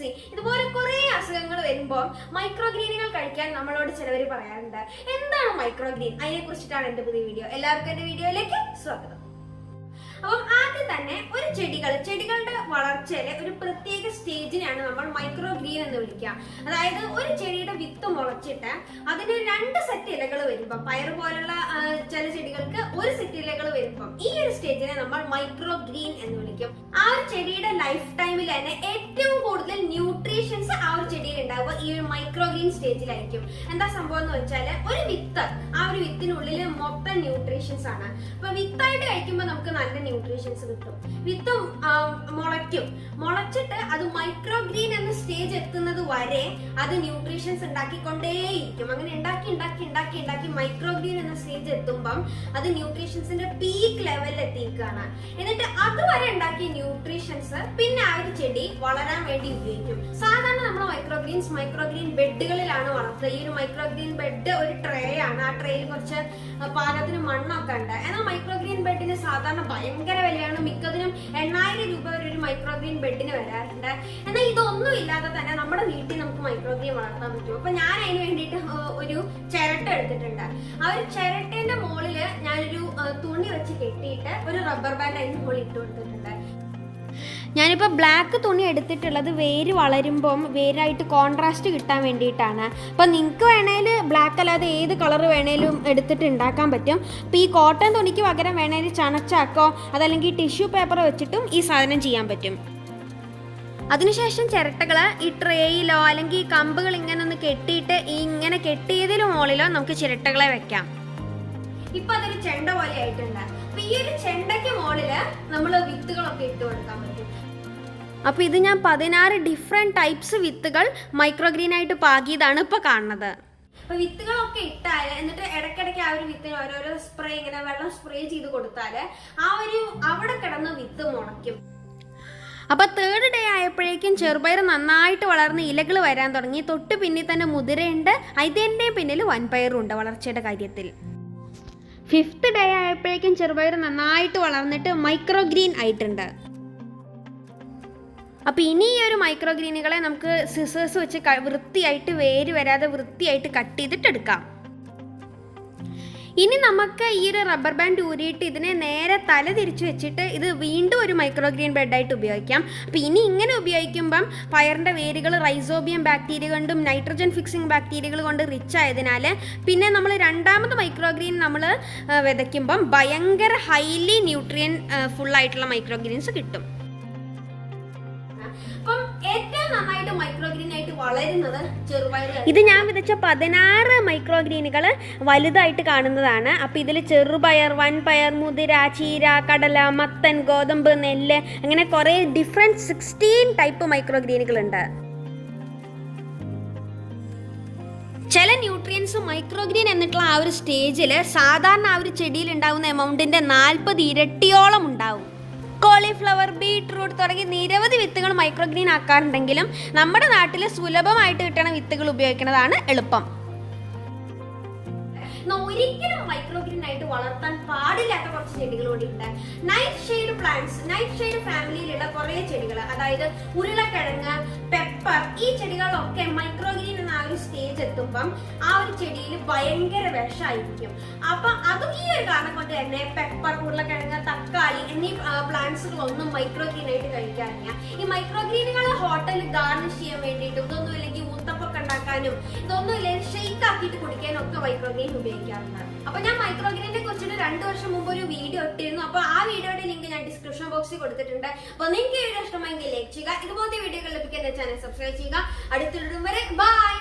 Deficiency, ഇതുപോലെ കുറെ അസുഖങ്ങൾ വരുമ്പോൾ മൈക്രോഗ്രീനുകൾ കഴിക്കാൻ നമ്മളോട് ചിലവർ പറയാറുണ്ട്. എന്താണ് മൈക്രോഗ്രീൻ? അതിനെ കുറിച്ചിട്ടാണ് എന്റെ പുതിയ വീഡിയോ. എല്ലാവർക്കും എന്റെ വീഡിയോയിലേക്ക് സ്വാഗതം. അപ്പം ആദ്യം തന്നെ ഒരു ചെടികളുടെ വളർച്ചയിലെ ഒരു പ്രത്യേക സ്റ്റേജിനെയാണ് നമ്മൾ മൈക്രോഗ്രീൻ എന്ന് വിളിക്കുക. അതായത് ഒരു ചെടിയുടെ വിത്ത് മുളച്ചിട്ട് അതിന് 2 സെറ്റ് ഇലകൾ വരുമ്പം, പയർ പോലുള്ള ചില ചെടികൾക്ക് 1 സെറ്റ് ഇലകൾ വരുമ്പം ഈ ഒരു സ്റ്റേജിനെ നമ്മൾ മൈക്രോഗ്രീൻ എന്ന് വിളിക്കും. ആ ഒരു ചെടിയുടെ ലൈഫ് ടൈമിൽ തന്നെ ഏറ്റവും കൂടുതൽ ന്യൂട്രീഷൻസ് ആ ഒരു ചെടിയിൽ ഉണ്ടാവുക ഈ ഒരു മൈക്രോഗ്രീൻ സ്റ്റേജിലായിരിക്കും. എന്താ സംഭവം എന്ന് വെച്ചാൽ, ഒരു വിത്ത്, ആ ഒരു വിത്തിനുള്ളിൽ മൊത്തം ന്യൂട്രീഷൻസ് ആണ്. അപ്പൊ വിത്തായിട്ട് കഴിക്കുമ്പോൾ നമുക്ക് നല്ല ന്യൂട്രീഷൻസ് കിട്ടും. വിത്ത് മുളച്ചിട്ട് അത് മൈക്രോഗ്രീൻ എന്ന സ്റ്റേജ് എത്തുന്നത് വരെ അത് ന്യൂട്രീഷൻസ് ഉണ്ടാക്കിക്കൊണ്ടേയിരിക്കും. അങ്ങനെ ഉണ്ടാക്കി മൈക്രോഗ്രീൻ എന്ന സ്റ്റേജ് എത്തുമ്പം അത് ന്യൂട്രീഷൻസിന്റെ പീക്ക് ലെവലിൽ എത്തിയിരിക്കുകയാണ്. എന്നിട്ട് അതുവരെ ഉണ്ടാക്കിയ ന്യൂട്രീഷൻസ് പിന്നെ ആ ഒരു ചെടി വളരാൻ വേണ്ടി ഉപയോഗിക്കും. സാധാരണ നമ്മൾ മൈക്രോഗ്രീൻ ബെഡുകളിലാണ് വളർത്തുക. ഈ ഒരു മൈക്രോഗ്രീൻ ബെഡ് ഒരു ട്രേ ആണ്. ആ ട്രേയിൽ കുറച്ച് പാകത്തിന് മണ്ണൊക്കെ ഉണ്ട്. എന്നാൽ മൈക്രോഗ്രീൻ ബെഡിന് സാധാരണ ഭയങ്കര വിലയാണ്. മിക്കതിനും 8000 രൂപ വരെ ഒരു മൈക്രോഗ്രീൻ ബെഡിന് വരാറുണ്ട്. എന്നാൽ ഇതൊന്നും ഇല്ലാതെ തന്നെ നമ്മുടെ വീട്ടിൽ നമുക്ക് മൈക്രോഗ്രീൻ വളർത്താൻ പറ്റും. അപ്പൊ ഞാൻ അതിന് വേണ്ടിയിട്ട് ഒരു ചിരട്ട എടുത്തിട്ടുണ്ട്. ആ ഒരു ചിരട്ടേന്റെ മുകളില് ഞാനൊരു തുണി വെച്ച് കെട്ടിയിട്ട് ഒരു റബ്ബർ ബാൻഡ് അതിന് മുകളിൽ ഇട്ട് കൊടുത്തിട്ടുണ്ട്. ഞാനിപ്പോൾ ബ്ലാക്ക് തുണി എടുത്തിട്ടുള്ളത് വേര് വളരുമ്പം വേരായിട്ട് കോൺട്രാസ്റ്റ് കിട്ടാൻ വേണ്ടിയിട്ടാണ്. അപ്പോൾ നിങ്ങൾക്ക് വേണേൽ ബ്ലാക്ക് അല്ലാതെ ഏത് കളർ വേണേലും എടുത്തിട്ട് ഉണ്ടാക്കാൻ പറ്റും. അപ്പോൾ ഈ കോട്ടൺ തുണിക്ക് പകരം വേണേൽ ചണച്ചാക്കോ അതല്ലെങ്കിൽ ടിഷ്യൂ പേപ്പർ വെച്ചിട്ടും ഈ സാധനം ചെയ്യാൻ പറ്റും. അതിനുശേഷം ചിരട്ടകൾ ഈ ട്രേയിലോ അല്ലെങ്കിൽ ഈ കമ്പുകൾ ഇങ്ങനെ ഒന്ന് കെട്ടിയിട്ട് ഇങ്ങനെ കെട്ടിയതിലും മുകളിലോ നമുക്ക് ചിരട്ടകളെ വെക്കാം. ഇപ്പൊ അതൊരു ചെണ്ട പോലെ ആയിട്ടുണ്ട്. അപ്പൊ ഈ ഒരു ചെണ്ടയ്ക്ക് മുകളില് നമ്മൾ വിത്തുകളൊക്കെ ഇട്ട് കൊടുക്കാൻ പറ്റും. അപ്പൊ ഇത് ഞാൻ 16 ഡിഫറെന്റ് ടൈപ്സ് വിത്തുകൾ മൈക്രോഗ്രീൻ ആയിട്ട് പാകിയതാണ് ഇപ്പൊ കാണുന്നത്. അപ്പൊ വിത്തുകളൊക്കെ ഇട്ടാല് എന്നിട്ട് ഇടയ്ക്കിടയ്ക്ക് ആ ഒരു വിത്തിന് ഓരോരോ സ്പ്രേ, ഇങ്ങനെ വെള്ളം സ്പ്രേ ചെയ്ത് കൊടുത്താല് ആ ഒരു അവിടെ കിടന്ന് വിത്ത് മുളയ്ക്കും. അപ്പൊ 3rd ഡേ ആയപ്പോഴേക്കും ചെറുപയർ നന്നായിട്ട് വളർന്ന് ഇലകൾ വരാൻ തുടങ്ങി. തൊട്ട് പിന്നിൽ തന്നെ മുതിരയുണ്ട്, അതിന്റെ പിന്നിൽ വൻപയറും ഉണ്ട് വളർച്ചയുടെ കാര്യത്തിൽ. 5th ഡേ ആയപ്പോഴേക്കും ചെറുപയർ നന്നായിട്ട് വളർന്നിട്ട് മൈക്രോഗ്രീൻ ആയിട്ടുണ്ട്. അപ്പോൾ ഇനി ഈ ഒരു മൈക്രോഗ്രീനുകളെ നമുക്ക് സിസേഴ്സ് വെച്ച് വൃത്തിയായിട്ട്, വേര് വരാതെ വൃത്തിയായിട്ട് കട്ട് ചെയ്തിട്ട് എടുക്കാം. ഇനി നമുക്ക് ഈ ഒരു റബ്ബർ ബാൻഡ് ഊരിയിട്ട് ഇതിനെ നേരെ തല തിരിച്ചു വെച്ചിട്ട് ഇത് വീണ്ടും ഒരു മൈക്രോഗ്രീൻ ബെഡായിട്ട് ഉപയോഗിക്കാം. അപ്പോൾ ഇനി ഇങ്ങനെ ഉപയോഗിക്കുമ്പം പയറിൻ്റെ വേരുകൾ റൈസോബിയം ബാക്ടീരിയ കൊണ്ടും നൈട്രജൻ ഫിക്സിംഗ് ബാക്ടീരിയകൾ കൊണ്ട് റിച്ച് ആയതിനാൽ പിന്നെ നമ്മൾ 2ാമത് മൈക്രോഗ്രീൻ നമ്മൾ വിതയ്ക്കുമ്പം ഭയങ്കര ഹൈലി ന്യൂട്രിയൻ ഫുള്ളായിട്ടുള്ള മൈക്രോഗ്രീൻസ് കിട്ടും. ഇത് ഞാൻ വിതച്ച 16 മൈക്രോഗ്രീനുകൾ വലുതായിട്ട് കാണുന്നതാണ്. അപ്പൊ ഇതിൽ ചെറുപയർ, വൻപയർ, മുതിര, ചീര, കടല, മത്തൻ, ഗോതമ്പ്, നെല്ല്, അങ്ങനെ കുറെ ഡിഫറെന്റ് 16 ടൈപ്പ് മൈക്രോഗ്രീനുകൾ ഉണ്ട്. ചില ന്യൂട്രിയൻസ് മൈക്രോഗ്രീൻ എന്നിട്ടുള്ള ആ ഒരു സ്റ്റേജിൽ സാധാരണ ആ ഒരു ചെടിയിൽ ഉണ്ടാകുന്ന എമൗണ്ടിന്റെ 40 ഇരട്ടിയോളം ഉണ്ടാവും. കോളിഫ്ലവർ, ബീട്രൂട്ട് തുടങ്ങി നിരവധി വിത്തുകൾ മൈക്രോഗ്രീൻ ആക്കാറുണ്ടെങ്കിലും നമ്മുടെ നാട്ടിൽ സുലഭമായിട്ട് കിട്ടുന്ന വിത്തുകൾ ഉപയോഗിക്കുന്നതാണ് എളുപ്പം. ഒരിക്കലും മൈക്രോഗ്രീൻ ആയിട്ട് വളർത്താൻ പാടില്ലാത്ത കുറച്ച് ചെടികളോടെ ഉണ്ട്. Nightshade plants, nightshade ഫാമിലിയിലുള്ള കുറെ ചെടികൾ, അതായത് ഉരുളക്കിഴങ്ങ്, പെപ്പർ, ഈ ചെടികളൊക്കെ മൈക്രോഗ്രീൻ എന്ന ആ ഒരു സ്റ്റേജ് എത്തുമ്പം ആ ഒരു ചെടിയിൽ ഭയങ്കര വിഷമായിരിക്കും. അപ്പൊ അതും ഈ ഒരു കാരണം കൊണ്ട് തന്നെ പെപ്പർ, ഉരുളക്കിഴങ്ങ്, തക്കാളി എന്നീ പ്ലാന്റ്സുകളൊന്നും മൈക്രോഗ്രീൻ ആയിട്ട് കഴിക്കാറില്ല. ഈ മൈക്രോഗ്രീനുകൾ ഹോട്ടലിൽ ഗാർണിഷ് ചെയ്യാൻ വേണ്ടിയിട്ടും ഇതൊന്നും ഇല്ലെങ്കിൽ ഊത്തപ്പൊക്കെ ഉണ്ടാക്കാനും ഇതൊന്നും ഇല്ലെങ്കിൽ ഷെയ്ക്ക് ആക്കിയിട്ട് കുടിക്കാനും ഒക്കെ മൈക്രോഗ്രീൻ ഉപയോഗിക്കാറുണ്ട്. അപ്പൊ ഞാൻ മൈക്രോഗ്രീനെ കുറിച്ചിട്ട് 2 വർഷം മുമ്പ് ഒരു വീഡിയോ ഇട്ടിരുന്നു. അപ്പൊ ആ വീഡിയോയുടെ ലിങ്ക് ഞാൻ ഡിസ്ക്രിപ്ഷൻ ബോക്സിൽ കൊടുത്തിട്ടുണ്ട്. അപ്പൊ നിങ്ങൾക്ക് വീഡിയോ ഇഷ്ടമായെങ്കിൽ ലൈക്ക് ചെയ്യുക. ഇതുപോലത്തെ വീഡിയോകൾ ലഭിക്കാൻ ചാനൽ സബ്സ്ക്രൈബ് ചെയ്യുക. അടുത്തിടും വരെ ബൈ.